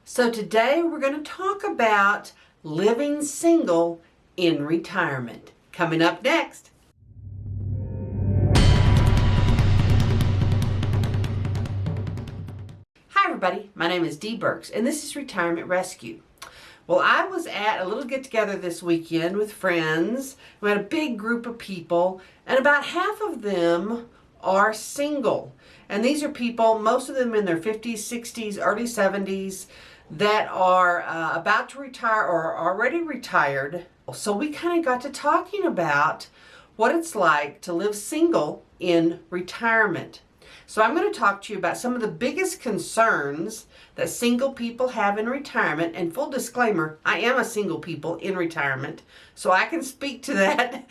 So today we're going to talk about living single in retirement. Coming up next. Hi everybody, my name is Dee Burks and this is Retirement Rescue. Well, I was at a little get-together this weekend with friends. We had a big group of people and about half of them are single. And these are people, most of them in their 50s, 60s, early 70s, that are about to retire or are already retired. So we kind of got to talking about what it's like to live single in retirement. So I'm going to talk to you about some of the biggest concerns that single people have in retirement. And full disclaimer, I am a single people in retirement, so I can speak to that.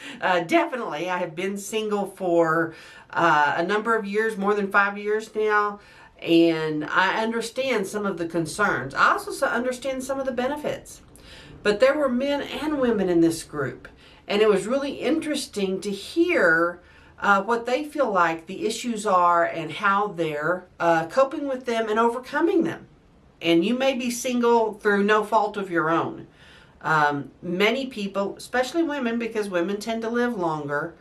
Definitely, I have been single for a number of years, more than 5 years now. And I understand some of the concerns. I also understand some of the benefits. But there were men and women in this group. And it was really interesting to hear what they feel like the issues are and how they're coping with them and overcoming them. And you may be single through no fault of your own. Many people, especially women, because women tend to live longer,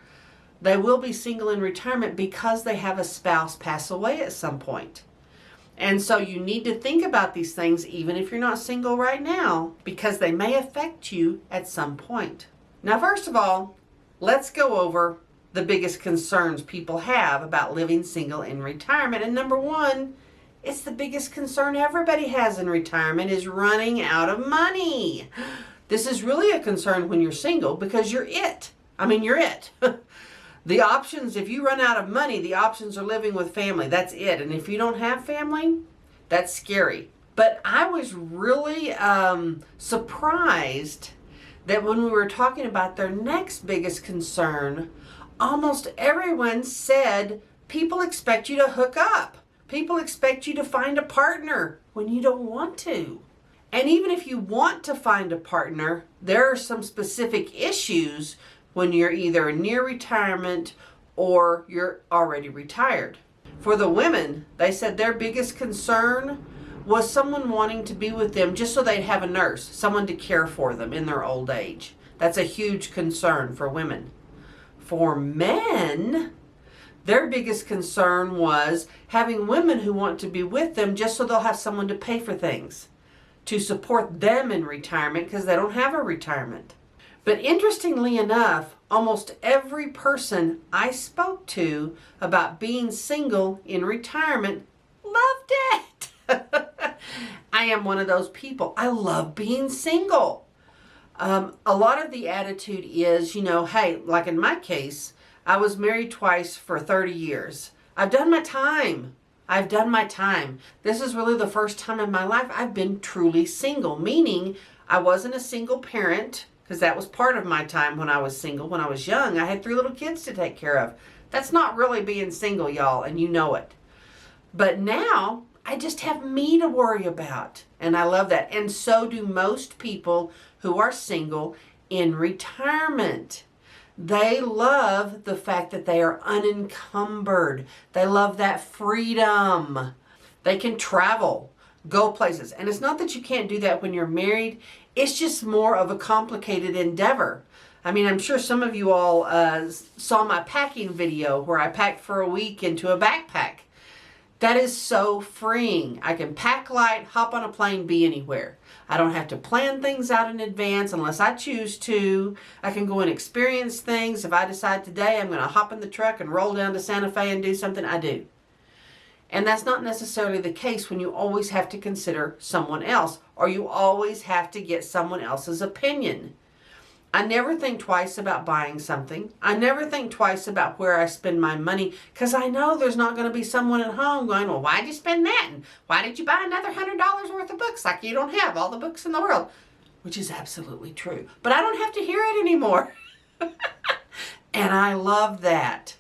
they will be single in retirement because they have a spouse pass away at some point. And so you need to think about these things even if you're not single right now, because they may affect you at some point. Now, first of all, let's go over the biggest concerns people have about living single in retirement. And number one, it's the biggest concern everybody has in retirement, is running out of money. This is really a concern when you're single because you're it. You're it. The options, if you run out of money, the options are living with family. That's it. And if you don't have family, that's scary. But I was really surprised that when we were talking about their next biggest concern, almost everyone said people expect you to hook up. People expect you to find a partner when you don't want to. And even if you want to find a partner, there are some specific issues when you're either near retirement or you're already retired. For the women, they said their biggest concern was someone wanting to be with them just so they'd have a nurse, someone to care for them in their old age. That's a huge concern for women. For men, their biggest concern was having women who want to be with them just so they'll have someone to pay for things, to support them in retirement because they don't have a retirement. But interestingly enough, almost every person I spoke to about being single in retirement loved it. I am one of those people. I love being single. A lot of the attitude is, hey, like in my case, I was married twice for 30 years. I've done my time. This is really the first time in my life I've been truly single, meaning I wasn't a single parent, because that was part of my time when I was single. When I was young, I had 3 little kids to take care of. That's not really being single, y'all, and you know it. But now, I just have me to worry about, and I love that. And so do most people who are single in retirement. They love the fact that they are unencumbered. They love that freedom. They can travel, go places. And it's not that you can't do that when you're married. It's just more of a complicated endeavor. I'm sure some of you all saw my packing video where I packed for a week into a backpack. That is so freeing. I can pack light, hop on a plane, be anywhere. I don't have to plan things out in advance unless I choose to. I can go and experience things. If I decide today I'm going to hop in the truck and roll down to Santa Fe and do something, I do. And that's not necessarily the case when you always have to consider someone else, or you always have to get someone else's opinion. I never think twice about buying something. I never think twice about where I spend my money, because I know there's not going to be someone at home going, well, why'd you spend that? And why did you buy another $100 worth of books like you don't have all the books in the world? Which is absolutely true. But I don't have to hear it anymore. And I love that.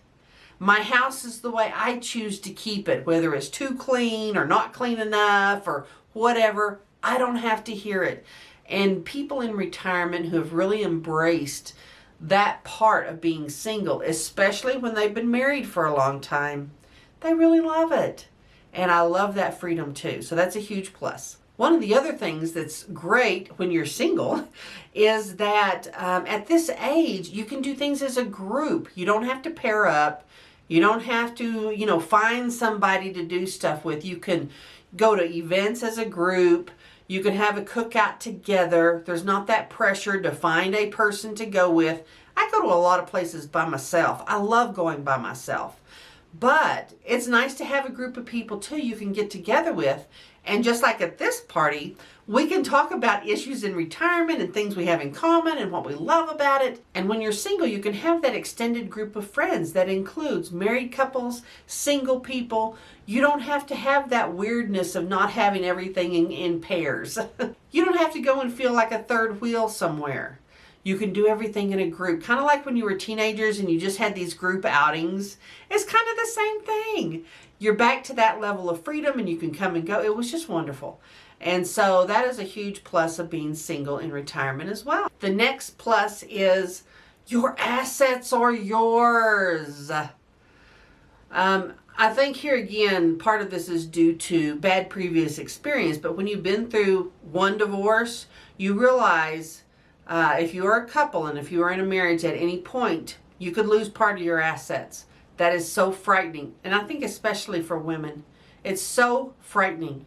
My house is the way I choose to keep it, whether it's too clean or not clean enough or whatever. I don't have to hear it. And people in retirement who have really embraced that part of being single, especially when they've been married for a long time, they really love it. And I love that freedom too. So that's a huge plus. One of the other things that's great when you're single is that at this age, you can do things as a group. You don't have to pair up. You don't have to, find somebody to do stuff with. You can go to events as a group. You can have a cookout together. There's not that pressure to find a person to go with. I go to a lot of places by myself. I love going by myself. But it's nice to have a group of people too you can get together with. And just like at this party, we can talk about issues in retirement and things we have in common and what we love about it. And when you're single, you can have that extended group of friends that includes married couples, single people. You don't have to have that weirdness of not having everything in pairs. You don't have to go and feel like a third wheel somewhere. You can do everything in a group, kind of like when you were teenagers and you just had these group outings. It's kind of the same thing. You're back to that level of freedom and you can come and go. It was just wonderful. And so that is a huge plus of being single in retirement as well. The next plus is your assets are yours. I think here again, part of this is due to bad previous experience, but when you've been through one divorce, you realize if you are a couple and if you are in a marriage at any point, you could lose part of your assets. That is so frightening. And I think especially for women, it's so frightening.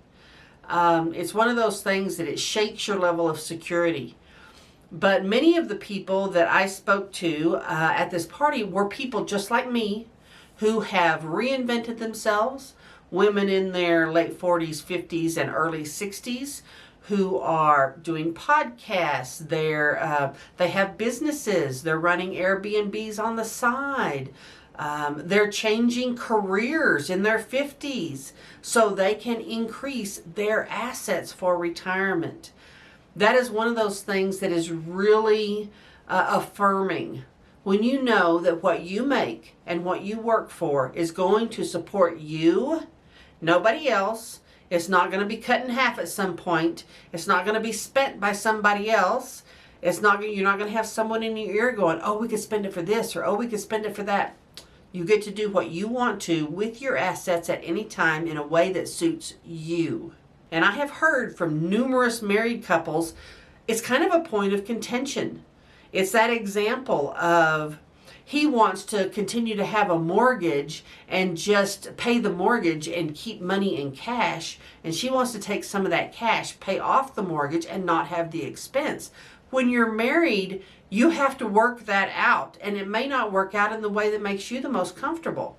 It's one of those things that it shakes your level of security. But many of the people that I spoke to at this party were people just like me who have reinvented themselves, women in their late 40s, 50s, and early 60s, who are doing podcasts. They have businesses. They're running Airbnbs on the side. They're changing careers in their 50s so they can increase their assets for retirement. That is one of those things that is really affirming. When you know that what you make and what you work for is going to support you, nobody else. It's not going to be cut in half at some point. It's not going to be spent by somebody else. You're not going to have someone in your ear going, oh, we could spend it for this, or oh, we could spend it for that. You get to do what you want to with your assets at any time in a way that suits you. And I have heard from numerous married couples, it's kind of a point of contention. It's that example of he wants to continue to have a mortgage and just pay the mortgage and keep money in cash. And she wants to take some of that cash, pay off the mortgage, and not have the expense. When you're married, you have to work that out. And it may not work out in the way that makes you the most comfortable.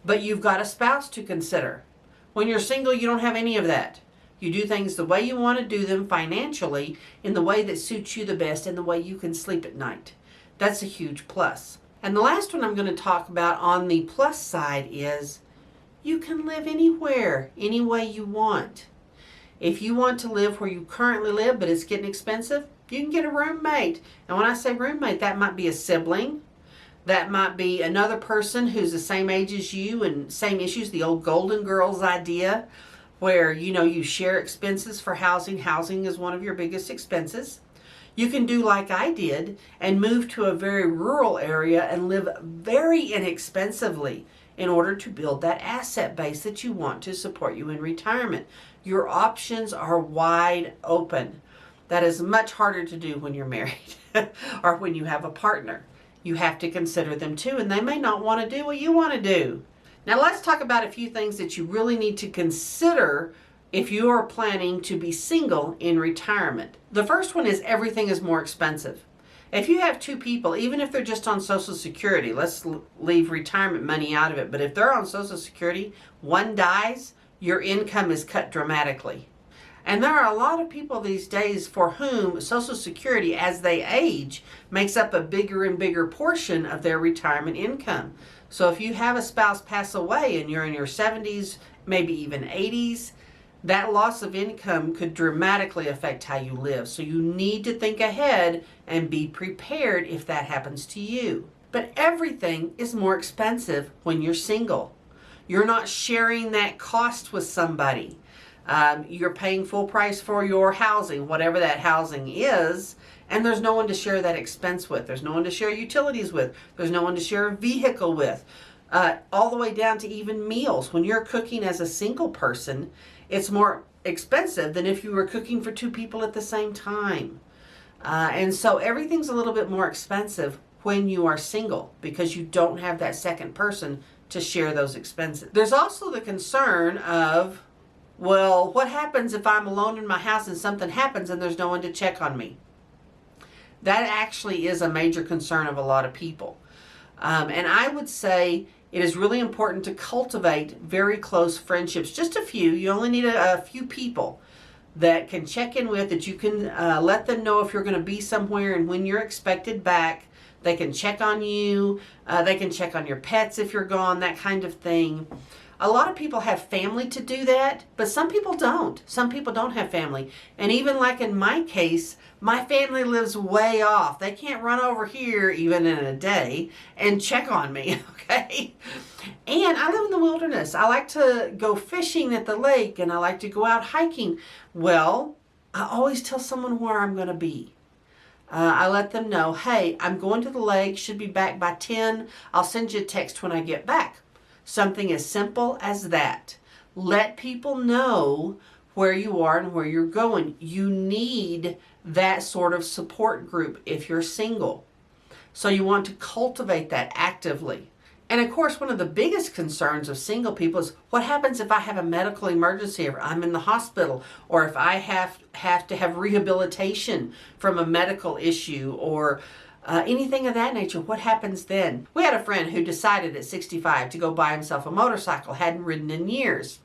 But you've got a spouse to consider. When you're single, you don't have any of that. You do things the way you want to do them financially, in the way that suits you the best, and the way you can sleep at night. That's a huge plus. And the last one I'm going to talk about on the plus side is you can live anywhere, any way you want. If you want to live where you currently live, but it's getting expensive, you can get a roommate. And when I say roommate, that might be a sibling. That might be another person who's the same age as you and same issues, the old Golden Girls idea, where, you share expenses for housing. Housing is one of your biggest expenses. You can do like I did and move to a very rural area and live very inexpensively in order to build that asset base that you want to support you in retirement. Your options are wide open. That is much harder to do when you're married or when you have a partner. You have to consider them too, and they may not want to do what you want to do. Now let's talk about a few things that you really need to consider if you are planning to be single in retirement. The first one is everything is more expensive. If you have two people, even if they're just on Social Security, let's leave retirement money out of it, but if they're on Social Security, one dies, your income is cut dramatically. And there are a lot of people these days for whom Social Security, as they age, makes up a bigger and bigger portion of their retirement income. So if you have a spouse pass away and you're in your 70s, maybe even 80s, that loss of income could dramatically affect how you live. So you need to think ahead and be prepared if that happens to you. But everything is more expensive when you're single. You're not sharing that cost with somebody. You're paying full price for your housing, whatever that housing is, and there's no one to share that expense with. There's no one to share utilities with. There's no one to share a vehicle with. All the way down to even meals. When you're cooking as a single person, it's more expensive than if you were cooking for 2 people at the same time. And so everything's a little bit more expensive when you are single because you don't have that second person to share those expenses. There's also the concern of, well, what happens if I'm alone in my house and something happens and there's no one to check on me? That actually is a major concern of a lot of people. And I would say it is really important to cultivate very close friendships. Just a few. You only need a few people that can check in with, that you can let them know if you're going to be somewhere and when you're expected back. They can check on you. They can check on your pets if you're gone, that kind of thing. A lot of people have family to do that, but some people don't. Some people don't have family. And even like in my case, my family lives way off. They can't run over here even in a day and check on me, okay? And I live in the wilderness. I like to go fishing at the lake and I like to go out hiking. Well, I always tell someone where I'm going to be. I let them know, hey, I'm going to the lake, should be back by 10. I'll send you a text when I get back. Something as simple as that. Let people know where you are and where you're going. You need that sort of support group if you're single. So you want to cultivate that actively. And of course, one of the biggest concerns of single people is what happens if I have a medical emergency, or I'm in the hospital, or if I have to have rehabilitation from a medical issue, or anything of that nature. What happens then? We had a friend who decided at 65 to go buy himself a motorcycle, hadn't ridden in years.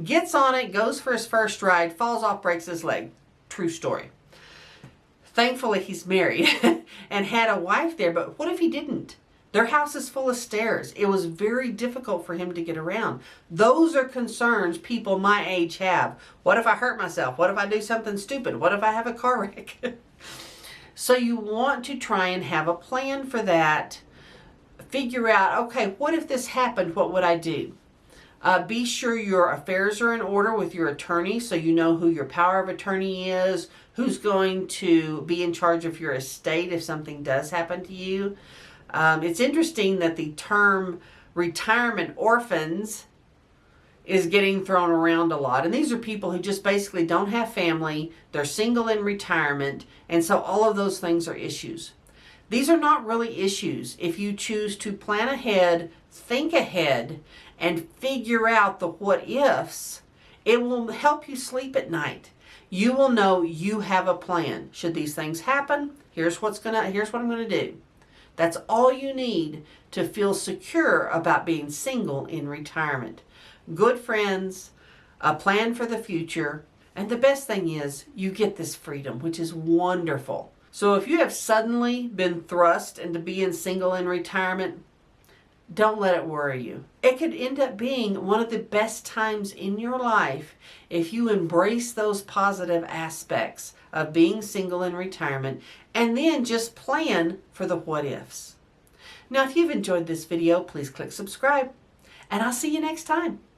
Gets on it, goes for his first ride, falls off, breaks his leg. True story. Thankfully, he's married and had a wife there, but what if he didn't? Their house is full of stairs. It was very difficult for him to get around. Those are concerns people my age have. What if I hurt myself? What if I do something stupid? What if I have a car wreck? So you want to try and have a plan for that. Figure out, okay, what if this happened? What would I do? Be sure your affairs are in order with your attorney so you know who your power of attorney is, who's going to be in charge of your estate if something does happen to you. It's interesting that the term retirement orphans is getting thrown around a lot. And these are people who just basically don't have family. They're single in retirement. And so all of those things are issues. These are not really issues if you choose to plan ahead, think ahead, and figure out the what ifs. It will help you sleep at night. You will know you have a plan. Should these things happen, here's what I'm going to do. That's all you need to feel secure about being single in retirement. Good friends, a plan for the future, and the best thing is you get this freedom, which is wonderful. So if you have suddenly been thrust into being single in retirement, don't let it worry you. It could end up being one of the best times in your life if you embrace those positive aspects of being single in retirement and then just plan for the what ifs. Now, if you've enjoyed this video, please click subscribe, and I'll see you next time.